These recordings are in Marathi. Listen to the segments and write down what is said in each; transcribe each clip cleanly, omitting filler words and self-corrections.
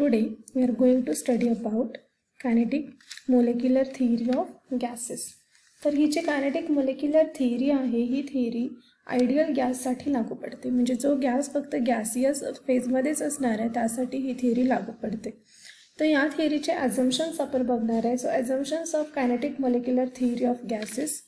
Today we are going to study about kinetic molecular theory of gases. तर ही जी kinetic molecular theory आहे ही थिअरी आयडियल गॅससाठी लागू पडते. म्हणजे जो गॅस फक्त गॅसियस फेजमध्येच असणार आहे त्यासाठी ही थिअरी लागू पडते. तर या थिअरीचे अझम्पशन्स आपण बघणार आहे. So assumptions of kinetic molecular theory of gases.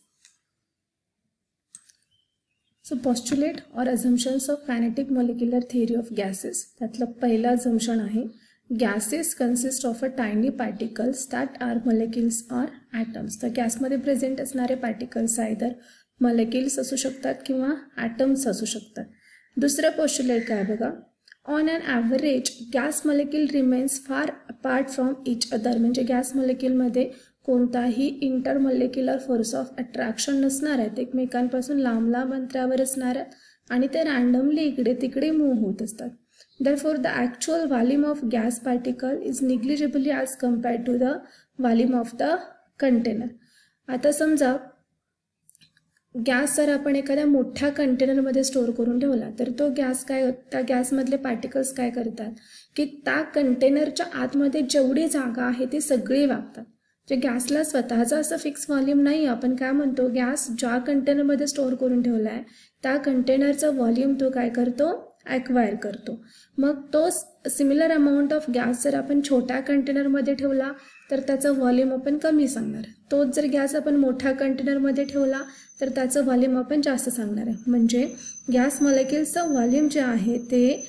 So postulate और assumptions of kinetic molecular theory of gases. त्यातलं पहिलं अझम्पशन आहे gases consist of a tiny particles that are molecules or atoms. तर गॅसमध्ये प्रेझेंट असणारे पार्टिकल्स आयदर मॉलिक्युल्स असू शकतात किंवा ॲटम्स असू शकतात. दुसरं पोस्ट्युलेट काय बघा, on an average gas molecule remains far apart from each other. म्हणजे गॅस मॉलिक्यूलमध्ये कोणताही इंटरमॉलिक्युलर फोर्स ऑफ अट्रॅक्शन नसणार आहेत, एकमेकांपासून लांब लांब अंतरावर असणार आहेत आणि ते रँडमली इकडे तिकडे मूव्ह होत असतात. Therefore, the actual volume of gas particle is negligibly as compared to the volume of the container. आता समजा गॅस जर आपण एखाद्या मोठ्या कंटेनरमध्ये स्टोअर करून ठेवला तर तो गॅस काय, त्या गॅसमधले पार्टिकल्स काय करतात की त्या कंटेनरच्या आतमध्ये जेवढी जागा आहे ती सगळी व्यापतात. जे गॅसला स्वतःचा असं फिक्स व्हॉल्यूम नाही. आपण काय म्हणतो, गॅस ज्या कंटेनरमध्ये स्टोअर करून ठेवला आहे त्या कंटेनरचं व्हॉल्यूम तो काय करतो, ॲक्वायर करतो. मग तो सिमिलर अमाऊंट ऑफ गॅस जर आपण छोट्या कंटेनरमध्ये ठेवला तर त्याचं व्हॉल्यूम आपण कमी सांगणार. तोच जर गॅस आपण मोठ्या कंटेनरमध्ये ठेवला तर त्याचं व्हॉल्यूम आपण जास्त सांगणार आहे. म्हणजे गॅस मॉलिक्युल्सचं व्हॉल्यूम जे आहे ते,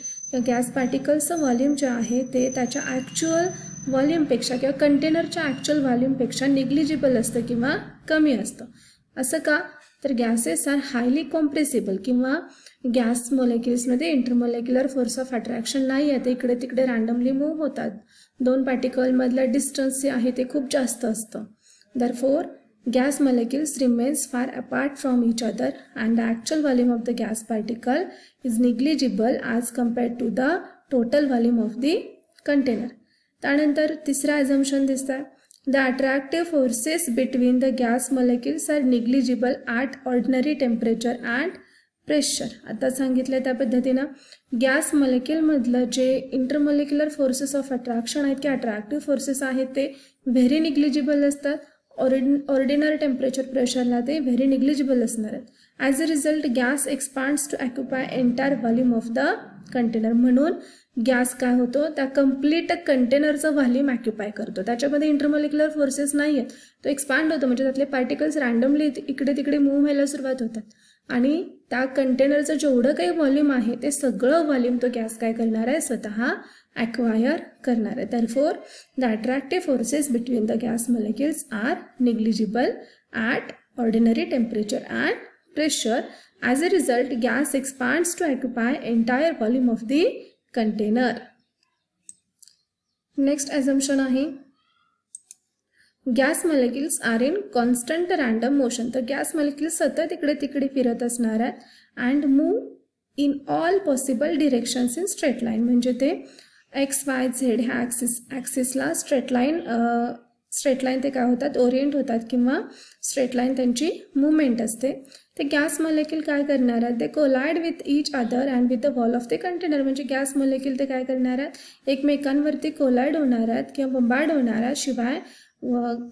गॅस पार्टिकल्सचं व्हॉल्यूम जे आहे ते त्याच्या ॲक्च्युअल व्हॉल्यूमपेक्षा किंवा कंटेनरच्या ॲक्च्युअल व्हॉल्यूमपेक्षा निग्लिजिबल असतं किंवा कमी असतं. असं का, तर गॅसेस आर हायली कॉम्प्रेसिबल किंवा गॅस मॉलिक्युल्समध्ये इंटरमॉलिक्युलर फोर्स ऑफ अट्रॅक्शन नाही आहे. ते इकडे तिकडे रँडमली मूव्ह होतात. दोन पार्टिकलमधलं डिस्टन्स जे आहे ते खूप जास्त असतं. Therefore, gas molecules remains far apart from each other and the actual volume of the gas particle is negligible as compared to the total volume of the container. त्यानंतर तिसरा assumption दिसतं, the attractive forces between the gas molecules are negligible at ordinary temperature and pressure. आता सांगितलं त्या पद्धतीनं गॅस मॉलिक्यूलमधलं जे इंटरमॉलिक्युलर फोर्सेस ऑफ अट्रॅक्शन आहेत किंवा अट्रॅक्टिव्ह फोर्सेस आहेत ते व्हेरी निग्लिजिबल असतात. ऑर्डिनरी टेम्परेचर प्रेशरला ते व्हेरी निग्लिजिबल असणार आहेत. As a result gas expands to occupy entire volume of the container. म्हणून गॅस काय होतो, त्या कम्प्लीट कंटेनरचं व्हॉल्यूम ऑक्युपाय करतो. त्याच्यामध्ये इंटरमॉलिक्युलर फोर्सेस नाही आहेत. तो एक्सपांड होतो म्हणजे त्यातले पार्टिकल्स रँडमली इकडे तिकडे मूव्ह व्हायला सुरुवात होतात आणि त्या कंटेनरचं जेवढं काही व्हॉल्यूम आहे ते सगळं व्हॉल्यूम तो गॅस काय करणार आहे, स्वतः ॲक्वायर करणार आहे. Therefore, the attractive forces between the gas molecules are negligible at ordinary temperature and pressure. As a result, gas expands to occupy entire volume of the container. Next assumption आहे gas molecules are in constant random motion. तर गॅस मॉलिक्युल्स सतत इकडे तिकडे फिरत असणार आहेत and move in all possible directions in straight line. म्हणजे ते एक्स वाय झेड ह्या ॲक्सिसला स्ट्रेट लाईन ते काय होतात, ओरिएंट होतात किंवा स्ट्रेट लाईन त्यांची मुवमेंट असते. ते गॅस मॉलिक्यूल काय करणार आहेत, ते collide with each other and with the wall of the container. म्हणजे गॅस मॉलिक्यूल ते काय करणार आहेत, एकमेकांवरती कोलाइड होणार आहेत किंवा बंबार्ड होणार आहेत. शिवाय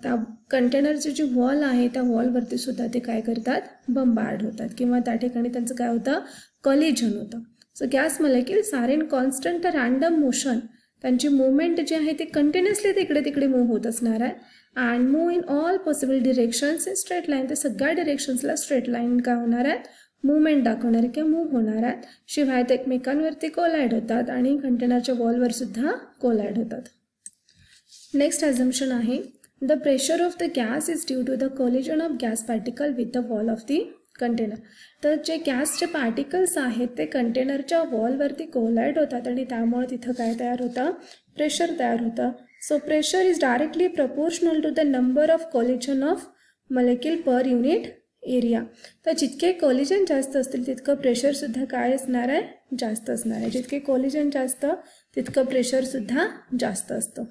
त्या कंटेनरची जी वॉल आहे त्या वॉलवरती सुद्धा ते काय करतात, बंबार्ड होतात किंवा त्या ठिकाणी त्यांचं काय होतं, कॉलिजन होतं. So gas molecules are in constant random motion. त्यांची मुवमेंट जी आहे ती कंटिन्युअसली तिकडे तिकडे मूव्ह होत असणार आहे and move in all possible directions in straight line. ते सगळ्या डिरेक्शन्सला स्ट्रेट लाईन काय होणार आहेत, मुवमेंट दाखवणार किंवा मूव्ह होणार आहेत. शिवाय ते एकमेकांवरती कोलाइड होतात आणि कंटेनरच्या वॉलवर सुद्धा कोलाइड होतात. नेक्स्ट अझम्पशन आहे the pressure of the gas is due to the collision of gas particle with the wall of the container. तर जे गॅसचे पार्टिकल्स आहेत ते कंटेनरच्या वॉलवरती कोलाइड होतात आणि त्यामुळे तिथं काय तयार होतं, प्रेशर तयार होतं. So pressure is directly proportional to the number of collision of molecule per unit area. तर जितके कोलिजन जास्त असतील तितकं प्रेशरसुद्धा काय असणार आहे, जास्त असणार आहे. जितके कोलिजन जास्त तितकं प्रेशरसुद्धा जास्त असतं.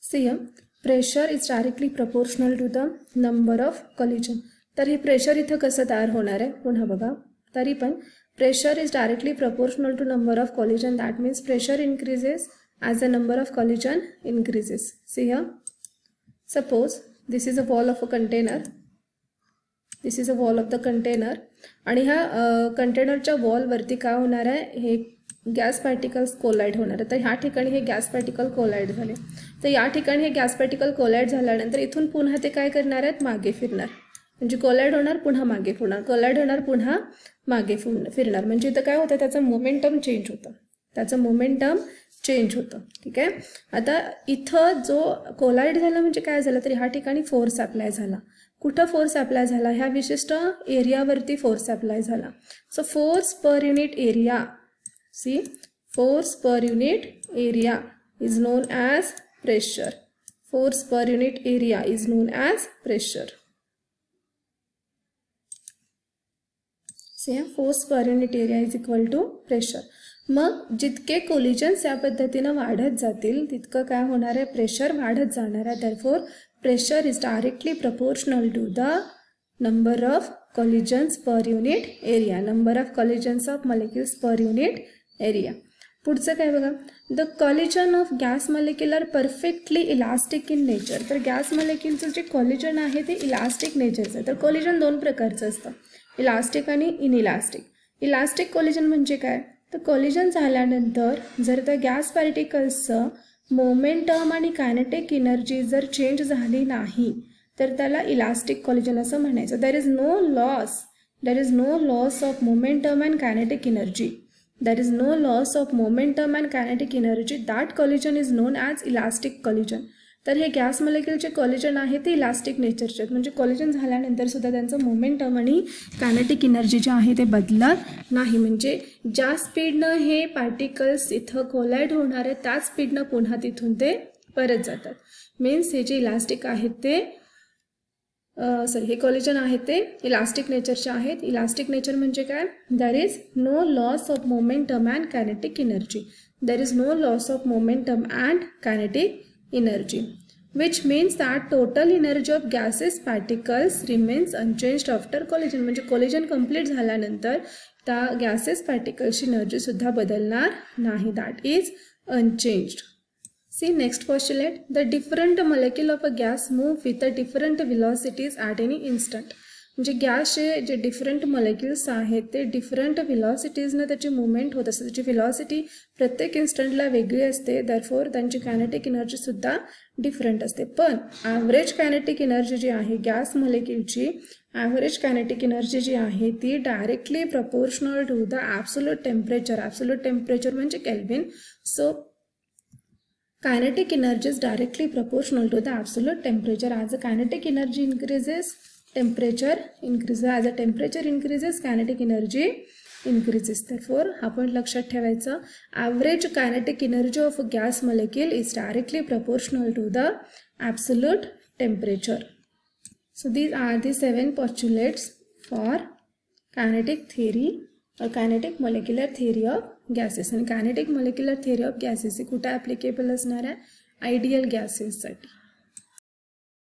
See um pressure is directly proportional to the number of collision. तर हे प्रेशर इथं कसं तयार होणार आहे, पुन्हा बघा. तरी पण pressure is directly proportional to number of collision. That means pressure increases as the number of collision increases. See here, suppose this is a wall of a container. This is a wall of the container. आणि ह्या कंटेनरच्या वॉलवरती काय होणार आहे, हे गॅस पार्टिकल्स कोलाइड होणार आहे. तर ह्या ठिकाणी हे गॅस पार्टिकल कोलाइड झाले. तर या ठिकाणी हे गॅस पार्टिकल कोलाइड झाल्यानंतर इथून पुन्हा ते काय करणार आहेत, मागे फिरणार. म्हणजे कोलाइड होणार, पुन्हा मागे फिरणार, कोलाइड होणार, पुन्हा मागे फिरणार. म्हणजे इथं काय होतं, त्याचं मोमेंटम चेंज होतं, त्याचं मोमेंटम चेंज होतं. ठीक आहे. आता इथं जो कोलाइड झाला म्हणजे काय झालं, तर ह्या ठिकाणी फोर्स अप्लाय झाला. कुठं फोर्स अप्लाय झाला, ह्या विशिष्ट एरियावरती फोर्स अप्लाय झाला. So force per unit area, see force per unit area is known as pressure. Force per unit area is known as pressure. See force per unit area is equal to pressure. मग जितके कोलिजन्स या पद्धतीनं वाढत जातील तितकं काय होणार आहे, प्रेशर वाढत जाणार आहे. Therefore pressure is directly proportional to the number of collisions per unit area, number of collisions of molecules per unit area. पुढचं काय बघा, the collision of gas molecule are perfectly elastic in nature. तर गॅस मॉलिक्युलचं जे कॉलिजन आहे ते इलास्टिक नेचरचं आहे. तर कॉलिजन दोन प्रकारचं असतं, इलास्टिक आणि इनइलास्टिक. इलास्टिक कॉलिजन म्हणजे काय, तर कॉलिजन झाल्यानंतर जर त्या गॅस पार्टिकल्सचं मोमेंटम आणि कायनेटिक एनर्जी जर चेंज झाली नाही तर त्याला इलास्टिक कॉलिजन असं म्हणायचं. There is no loss of momentum and kinetic energy. There is no loss of momentum and kinetic energy. That collision is known as elastic collision. तर हे गॅस मॉलिक्युलचे कॉलिजन आहे ते इलास्टिक नेचरचे आहेत. म्हणजे कॉलिजन झाल्यानंतर सुद्धा त्यांचं मोमेंटम आणि कायनेटिक एनर्जी जे आहे ते बदलत नाही. म्हणजे ज्या स्पीडनं हे पार्टिकल्स इथं कोलाइड होणार आहेत त्याच स्पीडनं पुन्हा तिथून ते परत जातात. मीन्स हे जे इलास्टिक आहेत ते हे कॉलिजन आहेत ते इलास्टिक नेचरचे आहेत. इलास्टिक नेचर म्हणजे काय, there is no loss of momentum and kinetic energy. There is no loss of momentum and kinetic energy, which means that total energy of gases particles remains unchanged after collision. म्हणजे collision complete झाल्यानंतर त्या gases particles ची एनर्जी सुद्धा बदलणार नाही. that is unchanged. See next postulate, the different molecule of a gas move with the different velocities at any instant. म्हणजे गॅसचे जे डिफरंट मॉलिक्युल्स आहेत ते डिफरंट व्हेलॉसिटीजनं त्याची मुवमेंट होत असते. त्याची व्हेलॉसिटी प्रत्येक इन्स्टंटला वेगळी असते. देअरफॉर त्यांची कायनेटिक एनर्जीसुद्धा डिफरंट असते. पण ॲव्हरेज कायनेटिक एनर्जी जी आहे गॅस मॉलिक्युलची, ॲव्हरेज कायनेटिक एनर्जी जी आहे ती directly proportional to the absolute temperature. Absolute temperature म्हणजे kelvin. So kinetic energy is directly proportional to the absolute temperature. As the kinetic energy increases, temperature increases. As the temperature increases, kinetic energy increases. Therefore, आपण लक्षात ठेवायचं, average kinetic energy of a gas molecule is directly proportional to the absolute temperature. So these are the 7 postulates for kinetic theory or kinetic molecular theory of gases. And kinetic molecular theory of gases कुठे applicable असणार आहे, आयडियल गॅसेससाठी.